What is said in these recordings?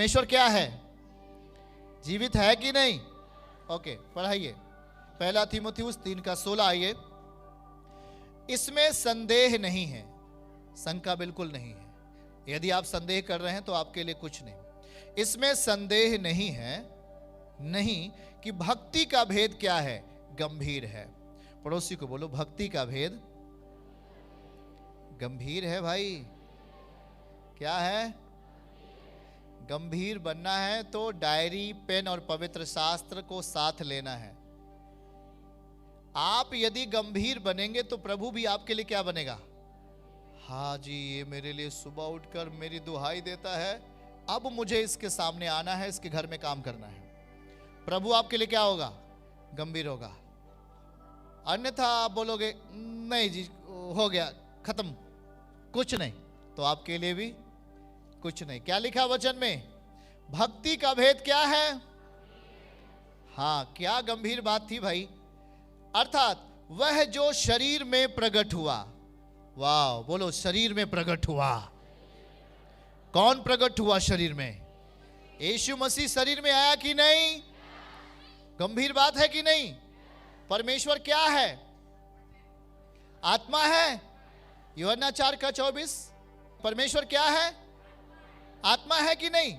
परमेश्वर क्या है? जीवित है कि नहीं? ओके, पढ़ाइए। पहला तीमुथियुस 3:16। आइए। इसमें संदेह नहीं है, शंका बिल्कुल नहीं है। यदि आप संदेह कर रहे हैं तो आपके लिए कुछ नहीं। इसमें संदेह नहीं है, नहीं कि भक्ति का भेद क्या है? गंभीर है। पड़ोसी को बोलो, भक्ति का भेद गंभीर है। भाई क्या है? गंभीर बनना है तो डायरी, पेन और पवित्र शास्त्र को साथ लेना है। आप यदि गंभीर बनेंगे तो प्रभु भी आपके लिए क्या बनेगा? हाँ जी, ये मेरे लिए सुबह उठकर मेरी दुहाई देता है, अब मुझे इसके सामने आना है, इसके घर में काम करना है। प्रभु आपके लिए क्या होगा? गंभीर होगा। अन्यथा आप बोलोगे नहीं जी, हो गया, खत्म, कुछ नहीं, तो आपके लिए भी कुछ नहीं। क्या लिखा वचन में? भक्ति का भेद क्या है? हाँ, क्या गंभीर बात थी भाई। अर्थात वह जो शरीर में प्रकट हुआ। वाह, बोलो, शरीर में प्रकट हुआ। कौन प्रकट हुआ शरीर में? यीशु मसीह शरीर में आया कि नहीं? गंभीर बात है कि नहीं? परमेश्वर क्या है? आत्मा है। यूहन्ना 4:24। परमेश्वर क्या है? आत्मा है कि नहीं?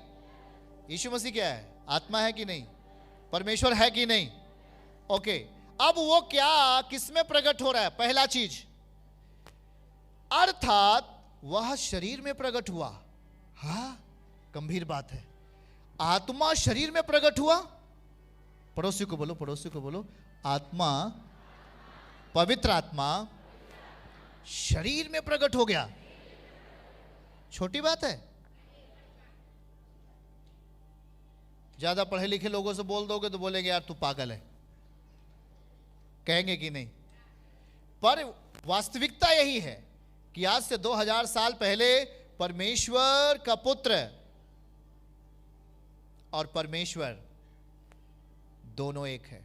यीशु मसीह क्या है? आत्मा है कि नहीं? परमेश्वर है कि नहीं? ओके, अब वो क्या, किसमें प्रकट हो रहा है? पहला चीज, अर्थात वह शरीर में प्रकट हुआ। हाँ, गंभीर बात है। आत्मा शरीर में प्रकट हुआ। पड़ोसी को बोलो, पड़ोसी को बोलो, आत्मा, पवित्र आत्मा शरीर में प्रकट हो गया। छोटी बात है। ज्यादा पढ़े लिखे लोगों से बोल दोगे तो बोलेंगे यार तू पागल है, कहेंगे कि नहीं? पर वास्तविकता यही है कि आज से 2000 साल पहले परमेश्वर का पुत्र और परमेश्वर दोनों एक है।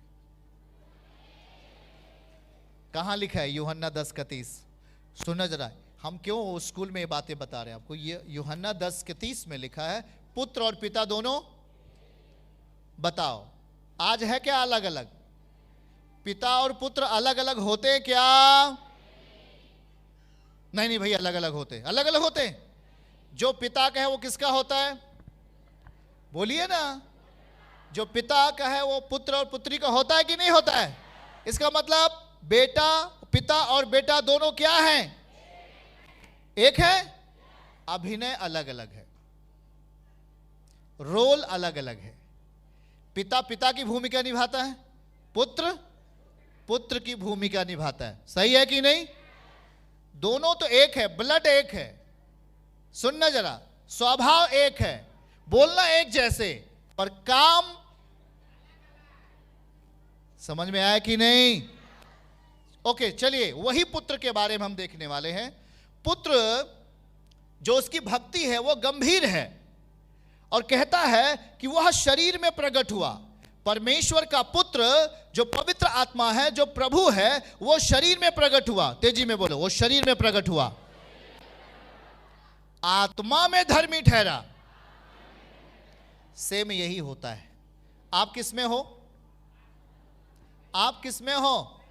कहां लिखा है? यूहन्ना 10:30। सुनो जरा, हम क्यों स्कूल में ये बातें बता रहे हैं आपको। ये यूहन्ना 10:30 में लिखा है, पुत्र और पिता दोनों। बताओ, आज है क्या अलग अलग? पिता और पुत्र अलग अलग होते हैं क्या? नहीं नहीं भाई, अलग अलग होते, अलग अलग होते। जो पिता का है वो किसका होता है? बोलिए ना। जो पिता का है वो पुत्र और पुत्री का होता है कि नहीं होता है? इसका मतलब बेटा, पिता और बेटा दोनों क्या हैं? एक है। अभिनय अलग अलग है, रोल अलग अलग है। पिता पिता की भूमिका निभाता है, पुत्र पुत्र की भूमिका निभाता है। सही है कि नहीं? दोनों तो एक है, ब्लड एक है। सुनना जरा, स्वभाव एक है, बोलना एक जैसे, पर काम समझ में आया कि नहीं? ओके, चलिए, वही पुत्र के बारे में हम देखने वाले हैं। पुत्र जो उसकी भक्ति है वो गंभीर है और कहता है कि वह शरीर में प्रकट हुआ। परमेश्वर का पुत्र जो पवित्र आत्मा है, जो प्रभु है, वो शरीर में प्रकट हुआ। तेजी में बोलो, वो शरीर में प्रकट हुआ, आत्मा में धर्मी ठहरा। सेम यही होता है। आप किस में हो? आप किस में हो?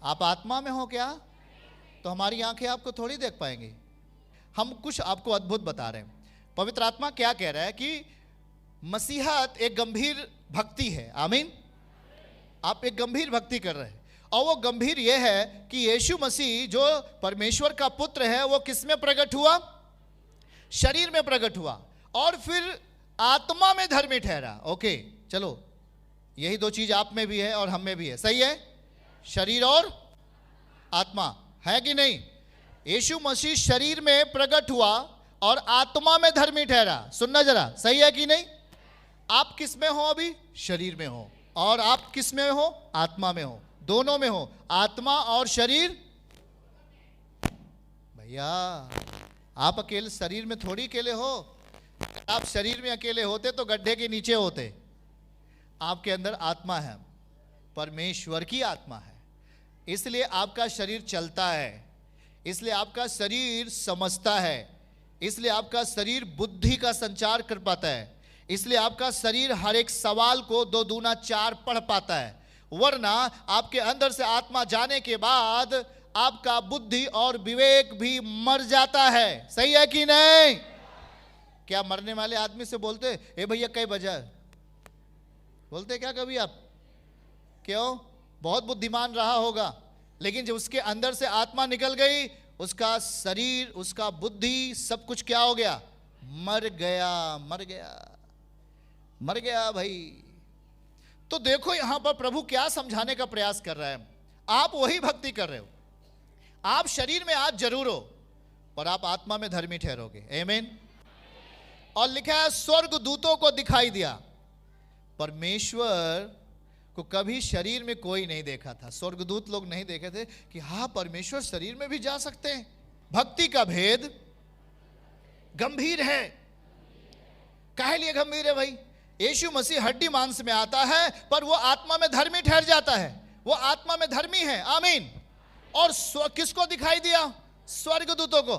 आप आत्मा में हो क्या? तो हमारी आंखें आपको थोड़ी देख पाएंगी। हम कुछ आपको अद्भुत बता रहे हैं। पवित्र आत्मा क्या कह रहा है कि मसीहत एक गंभीर भक्ति है। आमीन। आप एक गंभीर भक्ति कर रहे हैं और वो गंभीर यह है कि यीशु मसीह जो परमेश्वर का पुत्र है वो किस में प्रकट हुआ? शरीर में प्रकट हुआ और फिर आत्मा में धर्मी ठहरा। ओके, चलो, यही दो चीज आप में भी है और हम में भी है। सही है? शरीर और आत्मा, है कि नहीं? यीशु मसीह शरीर में प्रकट हुआ और आत्मा में धर्मी ठहरा। सुनना जरा, सही है कि नहीं? आप किस में हो अभी? शरीर में हो। और आप किस में हो? आत्मा में हो। दोनों में हो, आत्मा और शरीर। भैया, आप अकेले शरीर में थोड़ी अकेले हो। आप शरीर में अकेले होते तो गड्ढे के नीचे होते। आपके अंदर आत्मा है, परमेश्वर की आत्मा है, इसलिए आपका शरीर चलता है, इसलिए आपका शरीर समझता है इसलिए आपका शरीर बुद्धि का संचार कर पाता है, इसलिए आपका शरीर हर एक सवाल को 2 दूना 4 पढ़ पाता है। वरना आपके अंदर से आत्मा जाने के बाद आपका बुद्धि और विवेक भी मर जाता है। सही है कि नहीं? क्या मरने वाले आदमी से बोलते ए भैया कई बजा, बोलते क्या कभी आप? क्यों? बहुत बुद्धिमान रहा होगा, लेकिन जब उसके अंदर से आत्मा निकल गई, उसका शरीर, उसका बुद्धि, सब कुछ क्या हो गया? मर गया, मर गया, मर गया भाई। तो देखो यहां पर प्रभु क्या समझाने का प्रयास कर रहा है। आप वही भक्ति कर रहे हो, आप शरीर में आज जरूर हो, पर आप आत्मा में धर्मी ठहरोगे। आमीन। और लिखा है स्वर्ग दूतों को दिखाई दिया। परमेश्वर को कभी शरीर में कोई नहीं देखा था, स्वर्गदूत लोग नहीं देखे थे कि हाँ परमेश्वर शरीर में भी जा सकते हैं। भक्ति का भेद गंभीर है। काहे लिए गंभीर है भाई? यीशु मसीह हड्डी मांस में आता है, पर वो आत्मा में धर्मी ठहर जाता है, वो आत्मा में धर्मी है। आमीन। और किसको दिखाई दिया? स्वर्गदूतों को।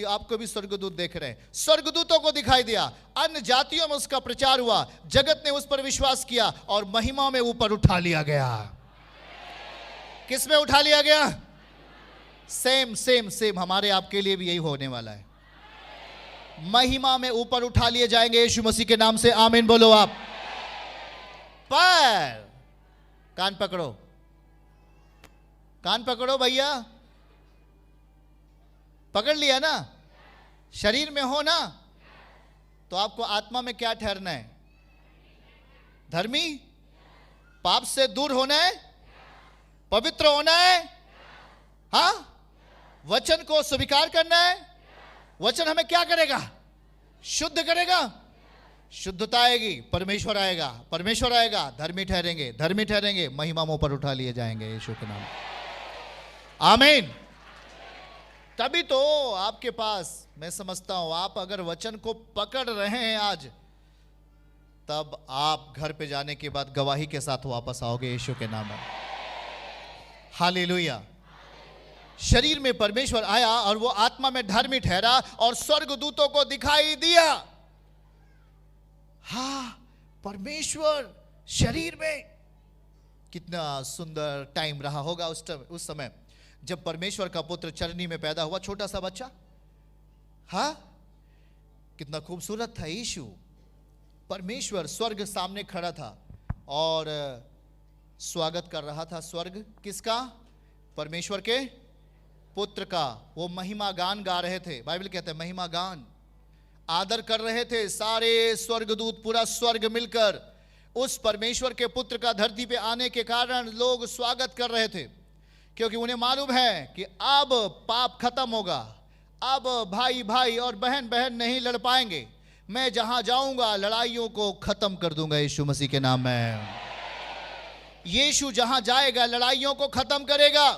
आपको भी स्वर्गदूत देख रहे हैं, स्वर्गदूतों को दिखाई दिया। अन्य जातियों में उसका प्रचार हुआ, जगत ने उस पर विश्वास किया और महिमा में ऊपर उठा लिया गया। किस में उठा लिया गया? सेम सेम सेम हमारे आपके लिए भी यही होने वाला है। महिमा में ऊपर उठा लिए जाएंगे यीशु मसीह के नाम से। आमीन बोलो आप। पर कान पकड़ो, कान पकड़ो भैया, पकड़ लिया ना? शरीर में हो ना, तो आपको आत्मा में क्या ठहरना है? धर्मी, पाप से दूर होना है, पवित्र होना है, हाँ, वचन को स्वीकार करना है। वचन हमें क्या करेगा? शुद्ध करेगा। शुद्धता आएगी, परमेश्वर आएगा, परमेश्वर आएगा, धर्मी ठहरेंगे, धर्मी ठहरेंगे, महिमा मुंह पर उठा लिए जाएंगे यीशु के नाम। आमीन। तभी तो आपके पास, मैं समझता हूं, आप अगर वचन को पकड़ रहे हैं आज, तब आप घर पे जाने के बाद गवाही के साथ वापस आओगे यीशु के नाम में। हालेलुया। शरीर में परमेश्वर आया और वो आत्मा में धर्मी ठहरा और स्वर्गदूतों को दिखाई दिया। हाँ, परमेश्वर शरीर में। कितना सुंदर टाइम रहा होगा उस समय जब परमेश्वर का पुत्र चरनी में पैदा हुआ, छोटा सा बच्चा। हाँ, कितना खूबसूरत था यीशु। परमेश्वर स्वर्ग सामने खड़ा था और स्वागत कर रहा था। स्वर्ग किसका? परमेश्वर के पुत्र का। वो महिमा गान गा रहे थे, बाइबल कहते हैं महिमा गान, आदर कर रहे थे सारे स्वर्गदूत, पूरा स्वर्ग मिलकर उस परमेश्वर के पुत्र का धरती पे आने के कारण लोग स्वागत कर रहे थे, क्योंकि उन्हें मालूम है कि अब पाप खत्म होगा, अब भाई भाई और बहन बहन नहीं लड़ पाएंगे, मैं जहां जाऊंगा लड़ाइयों को खत्म कर दूंगा यीशु मसीह के नाम में। यीशु जहां जाएगा लड़ाइयों को खत्म करेगा,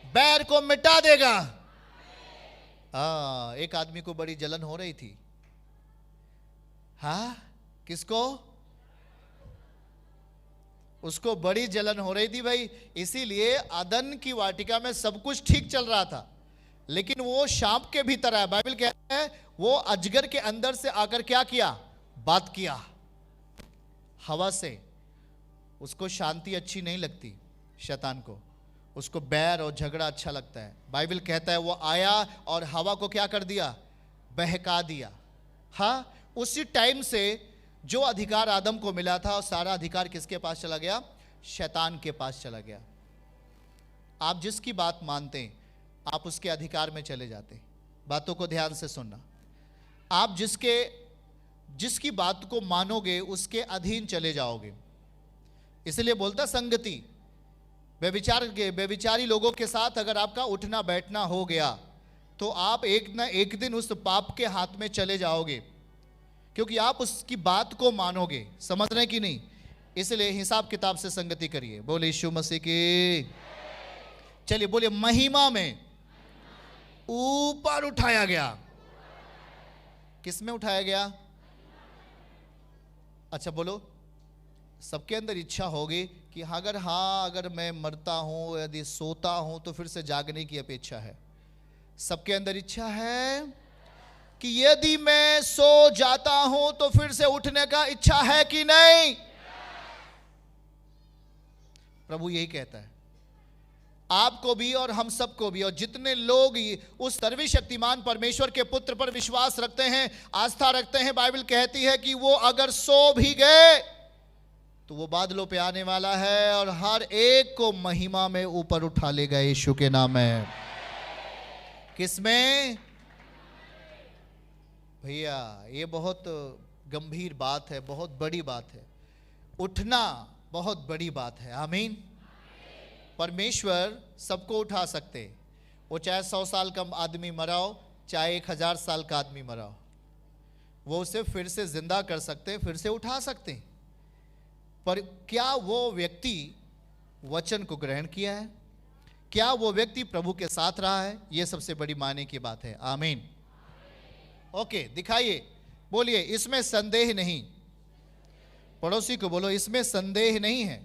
बैर को मिटा देगा। एक आदमी को बड़ी जलन हो रही थी। हाँ, किसको? उसको बड़ी जलन हो रही थी भाई। इसीलिए अदन की वाटिका में सब कुछ ठीक चल रहा था, लेकिन वो सांप के भीतर आया। बाइबल कहता है वो अजगर के अंदर से आकर क्या किया? बात किया हवा से। उसको शांति अच्छी नहीं लगती, शैतान को, उसको बैर और झगड़ा अच्छा लगता है। बाइबल कहता है वो आया और हवा को क्या कर दिया? बहका दिया। हाँ, उसी टाइम से जो अधिकार आदम को मिला था, और सारा अधिकार किसके पास चला गया? शैतान के पास चला गया। आप जिसकी बात मानते हैं, आप उसके अधिकार में चले जाते हैं। बातों को ध्यान से सुनना। आप जिसकी बात को मानोगे उसके अधीन चले जाओगे। इसलिए बोलता संगति, व्यभिचारी लोगों के साथ अगर आपका उठना बैठना हो गया, तो आप एक न एक दिन उस पाप के हाथ में चले जाओगे, क्योंकि आप उसकी बात को मानोगे। समझ रहे कि नहीं? इसलिए हिसाब किताब से संगति करिए। बोले यीशु मसीह की। चलिए बोले महिमा में ऊपर उठाया गया। किस में उठाया गया? अच्छा बोलो, सबके अंदर इच्छा होगी कि अगर मैं मरता हूं, यदि सोता हूं, तो फिर से जागने की अपेक्षा है। सबके अंदर इच्छा है। कि यदि मैं सो जाता हूं तो फिर से उठने का इच्छा है कि नहीं? प्रभु यही कहता है आपको भी और हम सबको भी, और जितने लोग उस सर्वशक्तिमान परमेश्वर के पुत्र पर विश्वास रखते हैं, आस्था रखते हैं। बाइबल कहती है कि वो अगर सो भी गए तो वो बादलों पे आने वाला है और हर एक को महिमा में ऊपर उठा लेगा यीशु के नाम में। किसमें? भैया ये बहुत गंभीर बात है, बहुत बड़ी बात है। उठना बहुत बड़ी बात है। आमीन। परमेश्वर सबको उठा सकते, वो चाहे 100 साल का आदमी मरा हो, चाहे 1000 साल का आदमी मरा हो, वो उसे फिर से जिंदा कर सकते, फिर से उठा सकते। पर क्या वो व्यक्ति वचन को ग्रहण किया है? क्या वो व्यक्ति प्रभु के साथ रहा है? ये सबसे बड़ी मायने की बात है। आमीन। ओके, दिखाइए, बोलिए इसमें संदेह नहीं। पड़ोसी को बोलो इसमें संदेह नहीं है।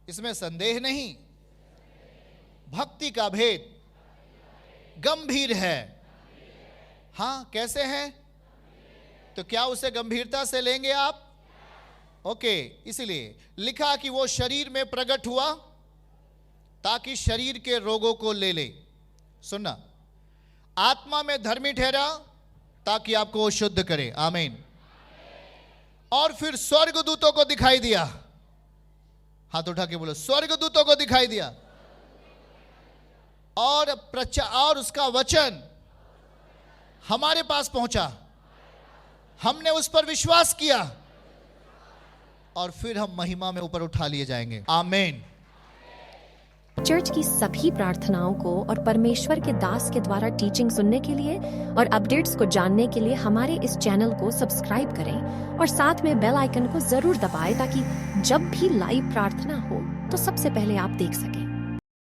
इसमें संदेह नहीं। भक्ति का भेद गंभीर है। हाँ, कैसे है? तो क्या उसे गंभीरता से लेंगे आप? ओके, इसलिए लिखा कि वो शरीर में प्रकट हुआ ताकि शरीर के रोगों को ले ले। सुनना, आत्मा में धर्मी ठहरा ताकि आपको वो शुद्ध करे। आमीन। और फिर स्वर्गदूतों को दिखाई दिया। हाथ उठा के बोलो, स्वर्गदूतों को दिखाई दिया। और उसका वचन हमारे पास पहुंचा, हमने उस पर विश्वास किया और फिर हम महिमा में ऊपर उठा लिए जाएंगे। आमीन। चर्च की सभी प्रार्थनाओं को और परमेश्वर के दास के द्वारा टीचिंग सुनने के लिए और अपडेट्स को जानने के लिए हमारे इस चैनल को सब्सक्राइब करें और साथ में बेल आइकन को जरूर दबाएं ताकि जब भी लाइव प्रार्थना हो तो सबसे पहले आप देख सकें।